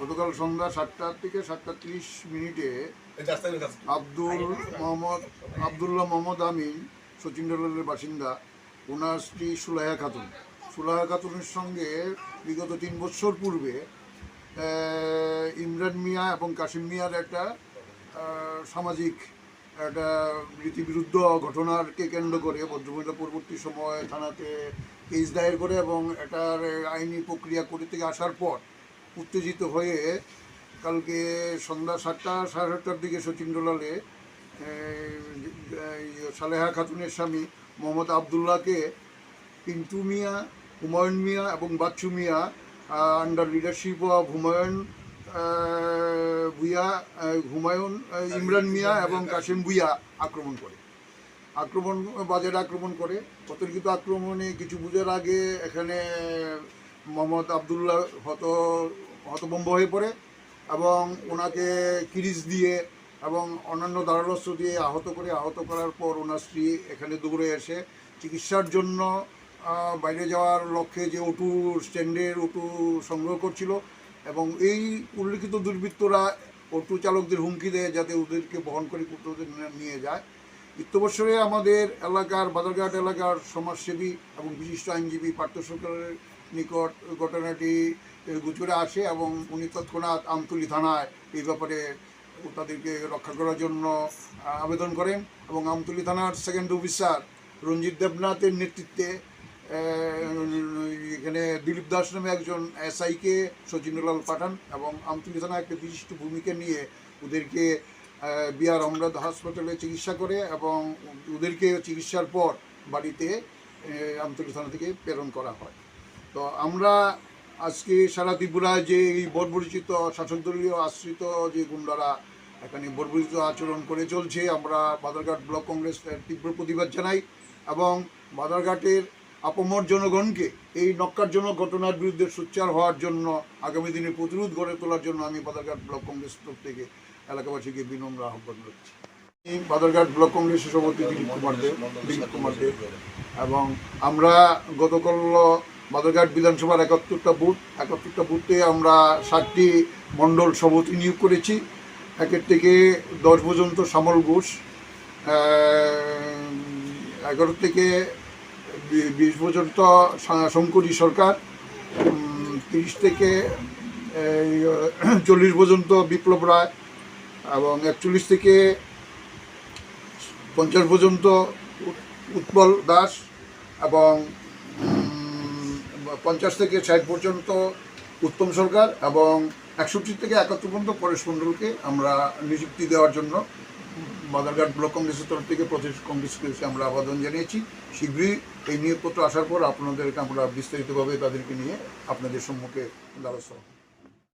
গতকাল সন্ধ্যা 7টা থেকে 7:30 আবদুল্লাহ মোহাম্মদ আমিন সচিন্দ্রের বাসিন্দা, ওনার স্ত্রী সুলাইহা খাতুনের সঙ্গে বিগত 3 বছর পূর্বে ইমরান মিয়া এবং কাশিম মিয়ার একটা সামাজিক একটা রীতিবিরুদ্ধ ঘটনাকে কেন্দ্র করে ভদ্রমহিলা পরবর্তী সময় থানাতে কেস দায়ের করে এবং এটার আইনি প্রক্রিয়া করে থেকে আসার পর উত্তেজিত হয়ে কালকে সন্ধ্যা 7টা সাড়ে 7টার দিকে সচিন্দ্রলালে সালেহা খাতুনের স্বামী মোহাম্মদ আবদুল্লাহকে পিন্টু মিয়া, হুমায়ুন মিয়া এবং বাচ্চু মিয়া আন্ডার লিডারশিপ অফ ইমরান মিয়া এবং কাশিম ভুইয়া বাজারে আক্রমণ করে। অতর্কিত আক্রমণে কিছু বুঝার আগে এখানে মোহাম্মদ আবদুল্লাহ হতভম্ব হয়ে পড়ে এবং ওনাকে কিরিচ দিয়ে এবং অন্যান্য ধারালস্ত্র দিয়ে আহত করার পর ওনার স্ত্রী এখানে দৌড়ে এসে চিকিৎসার জন্য বাইরে যাওয়ার লক্ষ্যে যে অটো স্ট্যান্ডের অটো সংগ্রহ করছিল এবং এই উল্লিখিত দুর্বৃত্তরা অটো চালকদের হুমকি দেয় যাতে ওদেরকে বহন করে কোথাও নিয়ে যায়। ইত্যবসরে আমাদের এলাকার বাজারঘাট এলাকার সমাজসেবী এবং বিশিষ্ট আইনজীবী পার্থ সরকারের নিকট ঘটনাটি গুজরে আসে এবং উনি তৎক্ষণাৎ আমতলী থানায় এই ব্যাপারে তাদেরকে রক্ষা করার জন্য আবেদন করেন এবং আমতলী থানার সেকেন্ড অফিসার রঞ্জিত দেবনাথের নেতৃত্বে এখানে দিলীপ দাস নামে একজন এসআইকে সচিন্দ্রলাল পাঠান এবং আমতলী থানা একটা বিশিষ্ট ভূমিকা নিয়ে ওদেরকে বিআর আমরাদ হাসপাতালে চিকিৎসা করে এবং ওদেরকে চিকিৎসার পর বাড়িতে আমতলী থানা থেকে প্রেরণ করা হয়। তো আমরা আজকে সারা ত্রিপুরায় যে এই বর্বরিচিত শাসকদলীয় আশ্রিত যে গুন্ডারা এখানে বর্বরিত আচরণ করে চলছে, আমরা বাজারঘাট ব্লক কংগ্রেস তীব্র প্রতিবাদ জানাই এবং বাজারঘাটের আপামর জনগণকে এই নক্কারজনক ঘটনার বিরুদ্ধে সোচ্চার হওয়ার জন্য আগামী দিনে প্রতিরোধ গড়ে তোলার জন্য আমি বাজারঘাট ব্লক কংগ্রেস থেকে এলাকাবাসীকে বিনম্র আহ্বান করছি। বাজারঘাট ব্লক কংগ্রেসের সভাপতি দিলীপ কুমার দেব এবং আমরা গতকাল বাজারঘাট বিধানসভার 71টা বুথে আমরা 7টি মণ্ডল সভাপতি নিয়োগ করেছি। 1 থেকে 10 পর্যন্ত শ্যামল ঘোষ, 11 থেকে 20 পর্যন্ত শঙ্করী সরকার, 30 থেকে 40 পর্যন্ত বিপ্লব রায় এবং 41 থেকে 50 পর্যন্ত উৎপল দাস এবং 50 থেকে 60 পর্যন্ত উত্তম সরকার এবং 61 থেকে 71 পর্যন্ত পরেশ মণ্ডলকে আমরা নিযুক্তি দেওয়ার জন্য বাজারঘাট ব্লক কংগ্রেসের তরফ থেকে প্রদেশ কংগ্রেসকে আমরা আবেদন জানিয়েছি। শীঘ্রই এই নিয়োগপত্র আসার পর আপনাদেরকে আমরা বিস্তারিতভাবে তাদেরকে নিয়ে আপনাদের সম্মুখে দ্বারস্থ হব।